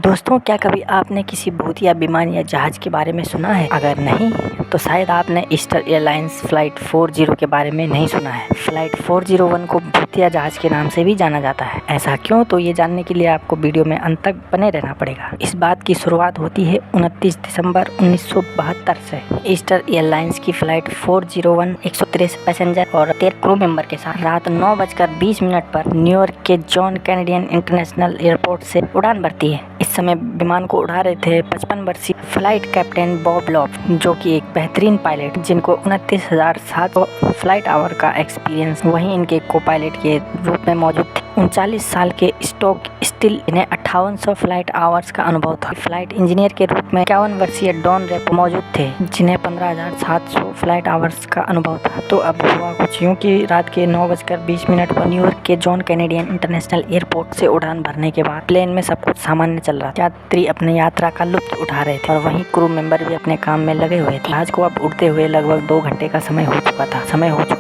दोस्तों, क्या कभी आपने किसी भूतिया विमान या जहाज के बारे में सुना है? अगर नहीं तो शायद आपने ईस्टर एयरलाइंस फ्लाइट 40 के बारे में नहीं सुना है। फ्लाइट 401 को भूतिया जहाज के नाम से भी जाना जाता है। ऐसा क्यों? तो ये जानने के लिए आपको वीडियो में अंत तक बने रहना पड़ेगा। इस बात की शुरुआत होती है 29 दिसंबर 1972 से। ईस्टर एयरलाइंस की फ्लाइट 401 163 पैसेंजर और 13 क्रू मेंबर के साथ रात 9:20 पर न्यूयॉर्क के जॉन कैनेडियन इंटरनेशनल एयरपोर्ट से उड़ान भरती है। इस समय विमान को उड़ा रहे थे 55 वर्षीय फ्लाइट कैप्टन बॉब लॉब, जो कि एक बेहतरीन पायलट जिनको 29,700 फ्लाइट आवर का एक्सपीरियंस वहीं इनके को पायलट के रूप में मौजूद थे। 39 साल के स्टॉक स्टिल इन्हें 5800 फ्लाइट आवर्स का अनुभव था। फ्लाइट इंजीनियर के रूप में 51 वर्षीय डॉन रेपो मौजूद थे, जिन्हें 15,700 फ्लाइट आवर्स का अनुभव था। तो अब हुआ कुछ यूँ कि रात के 9:20 पर न्यूयॉर्क के जॉन कैनेडियन इंटरनेशनल एयरपोर्ट से उड़ान भरने के बाद प्लेन में सब कुछ सामान्य चल रहा था। यात्री अपने यात्रा का लुत्फ उठा रहे थे और वहीं क्रू मेंबर भी अपने काम में लगे हुए थे। जहाज को अब उड़ते हुए लगभग 2 घंटे का समय हो चुका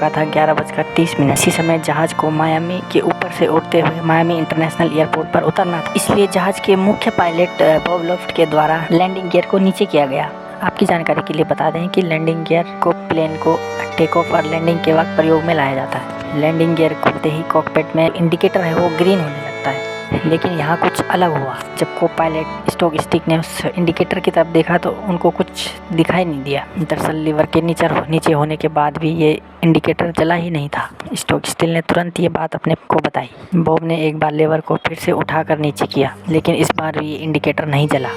था। 11:30 इसी समय जहाज को मायामी के ऊपर से उड़ते हुए मायामी इंटरनेशनल एयरपोर्ट पर उतरना था। इसलिए जहाज के मुख्य पायलट बॉब लॉफ्ट के द्वारा लैंडिंग गियर को नीचे किया गया। आपकी जानकारी के लिए बता दें कि लैंडिंग गियर को प्लेन को टेक ऑफ और लैंडिंग के वक्त प्रयोग में लाया जाता है। लैंडिंग गियर खुलते ही कॉकपिट में इंडिकेटर है वो ग्रीन होने लगता है, लेकिन यहाँ कुछ अलग हुआ। जब को पायलट स्टॉक स्टिक ने उस इंडिकेटर की तरफ देखा तो उनको कुछ दिखाई नहीं दिया। दरअसल लीवर के नीचे होने के बाद भी ये इंडिकेटर जला ही नहीं था। स्टॉक स्टिल ने तुरंत ये बात अपने को बताई। बॉब ने एक बार लीवर को फिर से उठाकर नीचे किया, लेकिन इस बार भी ये इंडिकेटर नहीं जला।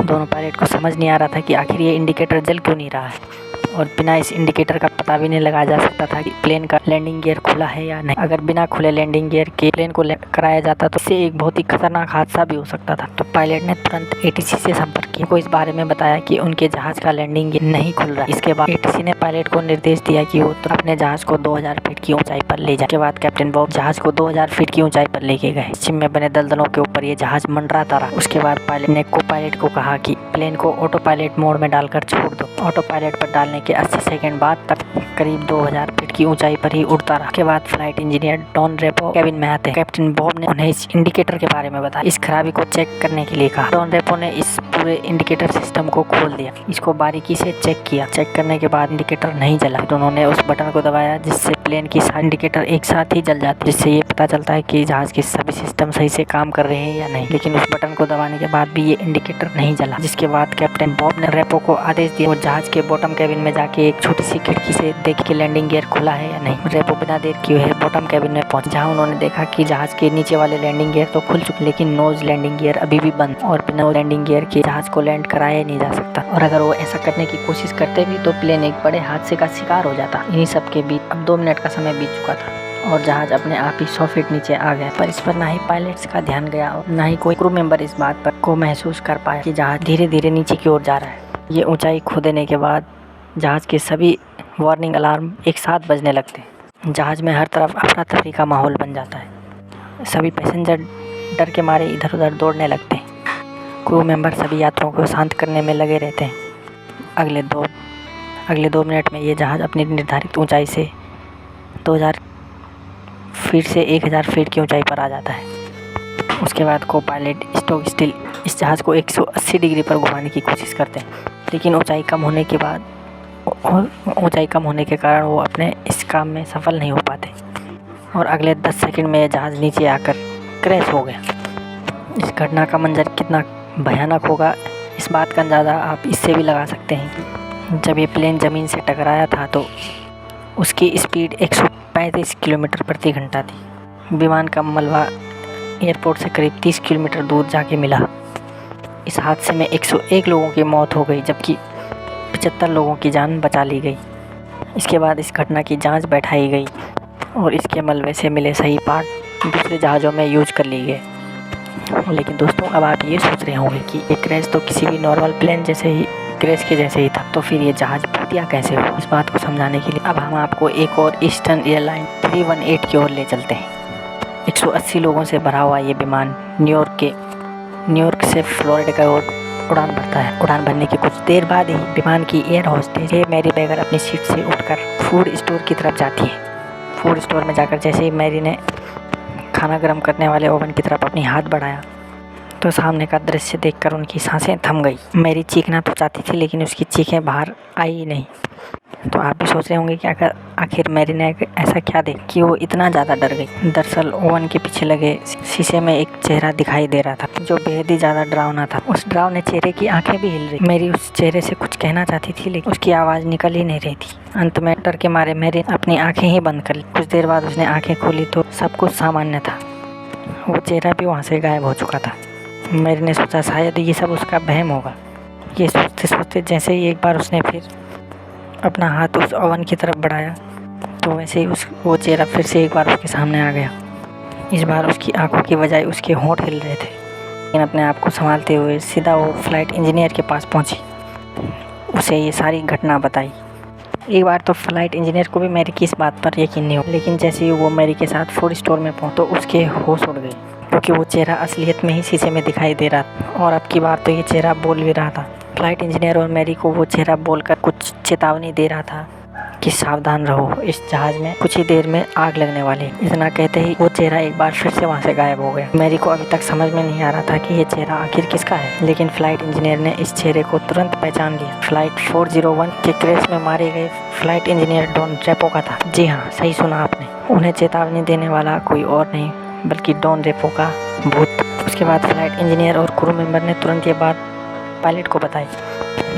दोनों पायलट को समझ नहीं आ रहा था कि आखिर ये इंडिकेटर जल क्यों नहीं रहा है, और बिना इस इंडिकेटर का पता भी नहीं लगाया जा सकता था कि प्लेन का लैंडिंग गियर खुला है या नहीं। अगर बिना खुले लैंडिंग गियर के प्लेन को कराया जाता तो इससे एक बहुत ही खतरनाक हादसा भी हो सकता था। तो पायलट ने तुरंत एटीसी से संपर्क किया, को इस बारे में बताया कि उनके जहाज का लैंडिंग गियर नहीं खुल रहा। इसके बाद एटीसी ने पायलट को निर्देश दिया कि वो अपने जहाज को 2000 फीट की ऊंचाई पर ले जाए। के बाद कैप्टन बॉब जहाज को 2000 फीट की ऊंचाई पर लेके गए। पश्चिम में बने दलदलों के ऊपर ये जहाज मंडराता रहा। उसके बाद पायलट ने को पायलट को कहा कि प्लेन को ऑटो पायलट मोड में डालकर छोड़ दो। ऑटो पायलट पर डालने के 80 सेकंड बाद तक करीब 2000 फीट की ऊंचाई पर ही उड़ता रहा। के बाद flight engineer Don Repo cabin में आते। कैप्टन बॉब ने उन्हें इस इंडिकेटर के बारे में बताया। इस खराबी को चेक करने के लिए कहा। डॉन रेपो ने इस पूरे इंडिकेटर सिस्टम को खोल दिया, इसको बारीकी से चेक किया। चेक करने के बाद इंडिकेटर नहीं जला। उन्होंने उस बटन को दबाया जिससे प्लेन की सारे इंडिकेटर एक साथ ही जल जाते, जिससे ये पता चलता है कि जहाज के सभी सिस्टम सही से काम कर रहे हैं या नहीं। लेकिन उस बटन को दबाने के बाद भी ये इंडिकेटर नहीं जला, जिसके बाद कैप्टन बॉब ने रेपो को आदेश दिया वो जहाज के बॉटम केबिन में जाके एक छोटी सी खिड़की से देख के लैंडिंग गियर खुला है या नहीं। रेपो बिना देर किए हुए बॉटम केबिन में पहुंचे, जहां उन्होंने देखा कि जहाज के नीचे वाले लैंडिंग गियर तो खुल चुके, लेकिन नोज लैंडिंग गियर अभी भी बंद, और बिना लैंडिंग गियर के जहाज को लैंड कराया नहीं जा सकता। और अगर वो ऐसा करने की कोशिश करते भी तो प्लेन एक बड़े हादसे का शिकार हो जाता। इन्हीं सब के बीच अब 2 मिनट का समय बीत चुका था और जहाज अपने आप ही 100 फीट नीचे आ गया। पर इस पर ना ही पायलट्स का ध्यान गया और ना ही कोई क्रू मेंबर इस बात पर को महसूस कर पाया कि जहाज धीरे धीरे नीचे की ओर जा रहा है। ये ऊंचाई खो देने के बाद जहाज के सभी वार्निंग अलार्म एक साथ बजने लगते। जहाज में हर तरफ अफरा तफरी का माहौल बन जाता है। सभी पैसेंजर डर के मारे इधर उधर दौड़ने लगते हैं। क्रू मेंबर सभी यात्रियों को शांत करने में लगे रहते हैं। अगले 2 मिनट में ये जहाज अपनी निर्धारित ऊंचाई से 2000 फीट से 1000 फीट की ऊंचाई पर आ जाता है। उसके बाद को पायलट स्टॉक स्टिल इस जहाज को 180 डिग्री पर घुमाने की कोशिश करते हैं, लेकिन ऊंचाई कम होने के कारण वो अपने इस काम में सफल नहीं हो पाते और अगले 10 सेकंड में जहाज नीचे आकर क्रैश हो गया। इस घटना का मंजर कितना भयानक होगा, इस बात का अंदाज़ा आप इससे भी लगा सकते हैं कि जब ये प्लेन ज़मीन से टकराया था तो उसकी स्पीड 135 किलोमीटर प्रति घंटा थी। विमान का मलबा एयरपोर्ट से करीब 30 किलोमीटर दूर जाके मिला। इस हादसे में 101 लोगों की मौत हो गई, जबकि 75 लोगों की जान बचा ली गई। इसके बाद इस घटना की जांच बैठाई गई और इसके मलबे से मिले सही पार्ट दूसरे जहाज़ों में यूज कर लिए गए। लेकिन दोस्तों, अब आप ये सोच रहे होंगे कि ये क्रैश तो किसी भी नॉर्मल प्लेन जैसे ही क्रैश के जैसे ही था, तो फिर ये जहाज भूतिया कैसे हो? इस बात को समझाने के लिए अब हम आपको एक और ईस्टर्न एयरलाइन 318 की ओर ले चलते हैं। 180 लोगों से भरा हुआ ये विमान न्यूयॉर्क से फ्लोरिडा की ओर उड़ान भरता है। उड़ान भरने के कुछ देर बाद ही विमान की एयर होस्टेस मैरी बैगर अपनी सीट से उठकर फूड स्टोर की तरफ जाती है। फूड स्टोर में जाकर जैसे ही मैरी ने खाना गर्म करने वाले ओवन की तरफ अपनी हाथ बढ़ाया तो सामने का दृश्य देखकर उनकी सांसें थम गई। मैरी चीखना तो चाहती थी लेकिन उसकी चीखें बाहर आई ही नहीं। तो आप भी सोच रहे होंगे कि आखिर मैरी ने ऐसा क्या देखा कि वो इतना ज़्यादा डर गई। दरअसल ओवन के पीछे लगे शीशे में एक चेहरा दिखाई दे रहा था जो बेहद ही ज़्यादा डरावना था। उस डरावने चेहरे की आंखें भी हिल रही। मैरी उस चेहरे से कुछ कहना चाहती थी लेकिन उसकी आवाज़ निकल ही नहीं रही थी। अंत में डर के मारे मैरी अपनी आंखें ही बंद कर ली। कुछ देर बाद उसने आंखें खोली तो सब कुछ सामान्य था। वो चेहरा भी वहाँ से गायब हो चुका था। मैरी ने सोचा शायद ये सब उसका वहम होगा। ये सोचते सोचते जैसे ही एक बार उसने फिर अपना हाथ उस ओवन की तरफ बढ़ाया तो वैसे ही वो चेहरा फिर से एक बार उसके सामने आ गया। इस बार उसकी आंखों की बजाय उसके होंठ हिल रहे थे। लेकिन अपने आप को संभालते हुए सीधा वो फ्लाइट इंजीनियर के पास पहुंची। उसे ये सारी घटना बताई। एक बार तो फ्लाइट इंजीनियर को भी मैरी की इस बात पर यकीन नहीं हुआ, लेकिन जैसे ही वो मैरी के साथ फूड स्टोर में पहुंचा तो उसके होश उड़ गए क्योंकि वो चेहरा असलियत में ही शीशे में दिखाई दे रहा था और अब की बार तो ये चेहरा बोल भी रहा था। फ्लाइट इंजीनियर और मैरी को वो चेहरा बोलकर कुछ चेतावनी दे रहा था कि सावधान रहो, इस जहाज में कुछ ही देर में आग लगने वाली। इतना कहते ही वो चेहरा एक बार फिर से वहाँ से गायब हो गया। मैरी को अभी तक समझ में नहीं आ रहा था कि ये चेहरा आखिर किसका है, लेकिन फ्लाइट इंजीनियर ने इस चेहरे को तुरंत पहचान लिया। फ्लाइट 401 के क्रैश में मारे गए फ्लाइट इंजीनियर डॉन रेपो का था। जी हाँ, सही सुना आपने। उन्हें चेतावनी देने वाला कोई और नहीं बल्कि डॉन रेपो का भूत। उसके बाद फ्लाइट इंजीनियर और क्रू मेंबर ने तुरंत ये बात पायलट को बताई,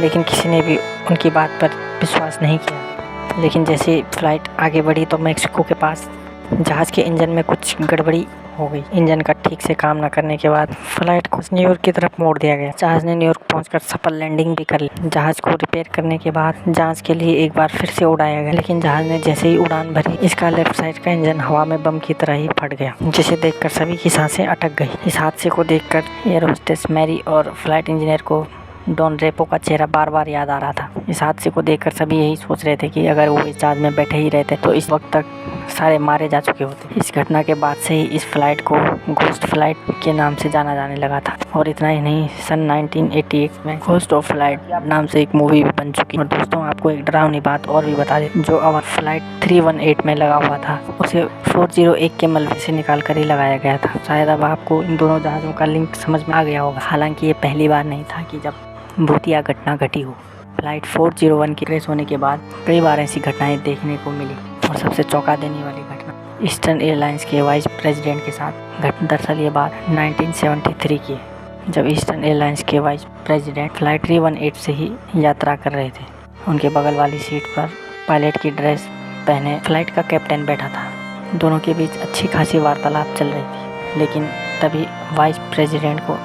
लेकिन किसी ने भी उनकी बात पर विश्वास नहीं किया। लेकिन जैसे फ्लाइट आगे बढ़ी तो मैक्सिको के पास जहाज़ के इंजन में कुछ गड़बड़ी हो गई। इंजन का ठीक से काम न करने के बाद फ्लाइट को न्यूयॉर्क की तरफ मोड़ दिया गया। जहाज़ ने न्यूयॉर्क पहुंचकर सफल लैंडिंग भी कर ली। जहाज़ को रिपेयर करने के बाद जांच के लिए एक बार फिर से उड़ाया गया, लेकिन जहाज़ ने जैसे ही उड़ान भरी इसका लेफ्ट साइड का इंजन हवा में बम की तरह ही फट गया, जिसे देखकर सभी की सांसें अटक गई। इस हादसे को देखकर एयर होस्टेस मैरी और फ्लाइट इंजीनियर को डॉन रेपो का चेहरा बार बार याद आ रहा था। इस हादसे को देखकर सभी यही सोच रहे थे कि अगर वो इस जहाज में बैठे ही रहते तो इस वक्त तक सारे मारे जा चुके होते। इस घटना के बाद से ही इस फ्लाइट को घोस्ट फ्लाइट के नाम से जाना जाने लगा था। और इतना ही नहीं, सन 1988 में घोस्ट ऑफ फ्लाइट नाम से एक मूवी भी बन चुकी। और दोस्तों, आपको एक डरावनी बात और भी बता दें, जो अब फ्लाइट 318 में लगा हुआ था उसे 401 के मलबे से निकाल कर ही लगाया गया था। शायद अब आपको इन दोनों जहाज़ों का लिंक समझ में आ गया होगा। हालांकि ये पहली बार नहीं था कि जब भूतिया घटना घटी हो। फ्लाइट 401 के क्रैश होने के बाद कई बार ऐसी घटनाएं देखने को मिली और सबसे चौंका देने वाली घटना ईस्टर्न एयरलाइंस के वाइस प्रेसिडेंट के साथ घटना। दरअसल ये बात 1973 की है, जब ईस्टर्न एयरलाइंस के वाइस प्रेसिडेंट फ्लाइट 318 से ही यात्रा कर रहे थे। उनके बगल वाली सीट पर पायलट की ड्रेस पहने फ्लाइट का कैप्टन बैठा था। दोनों के बीच अच्छी खासी वार्तालाप चल रही थी, लेकिन तभी वाइस प्रेसिडेंट को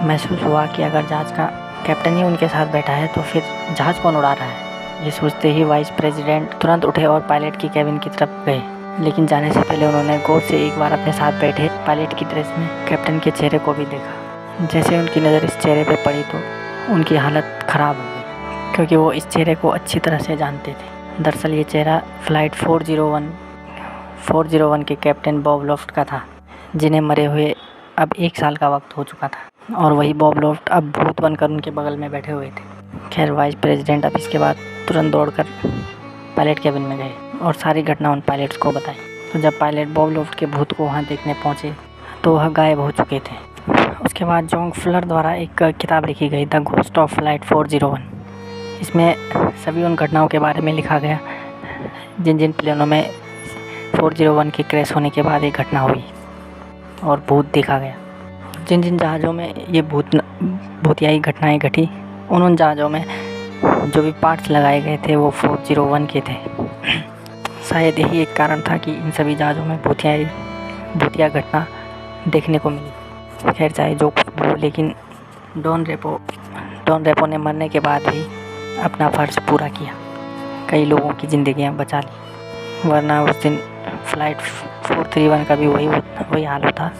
महसूस हुआ कि अगर जहाज़ का कैप्टन ही उनके साथ बैठा है तो फिर जहाज़ कौन उड़ा रहा है। ये सोचते ही वाइस प्रेसिडेंट तुरंत उठे और पायलट की कैबिन की तरफ गए, लेकिन जाने से पहले उन्होंने गौर से एक बार अपने साथ बैठे पायलट की ड्रेस में कैप्टन के चेहरे को भी देखा। जैसे उनकी नज़र इस चेहरे पर पड़ी तो उनकी हालत ख़राब हो गई, क्योंकि वो इस चेहरे को अच्छी तरह से जानते थे। दरअसल ये चेहरा फ्लाइट 401 के कैप्टन बॉब लॉफ्ट का था, जिन्हें मरे हुए अब 1 साल का वक्त हो चुका था। और वही बॉब लॉफ्ट अब भूत बनकर उनके बगल में बैठे हुए थे। खैर, वाइस प्रेसिडेंट अब इसके बाद तुरंत दौड़कर पायलट कैबिन में गए और सारी घटना उन पायलट्स को बताई। तो जब पायलट बॉब लॉफ्ट के भूत को वहाँ देखने पहुँचे तो वह गायब हो चुके थे। उसके बाद जॉन फुलर द्वारा एक किताब लिखी गई, द घोस्ट ऑफ फ्लाइट 401। इसमें सभी उन घटनाओं के बारे में लिखा गया जिन जिन प्लेनों में 401 के क्रैश होने के बाद एक घटना हुई और भूत देखा गया। जिन जिन जहाज़ों में ये भूतियाई घटनाएं घटी, उन जहाज़ों में जो भी पार्ट्स लगाए गए थे वो 401 के थे। शायद यही एक कारण था कि इन सभी जहाज़ों में भूतिया घटना देखने को मिली। खैर, चाहे जो कुछ भी हो, लेकिन डॉन रेपो ने मरने के बाद भी अपना फ़र्ज़ पूरा किया, कई लोगों की ज़िंदगियां बचा ली। वरना उस दिन फ्लाइट 431 का भी वही हाल होता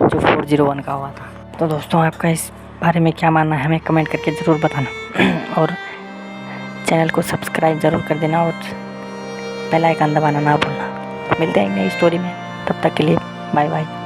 जो 401 का हुआ था। तो दोस्तों, आपका इस बारे में क्या मानना है हमें कमेंट करके ज़रूर बताना और चैनल को सब्सक्राइब ज़रूर कर देना और बेल आइकन दबाना ना भूलना। मिलते हैं एक नई स्टोरी में, तब तक के लिए बाय बाय।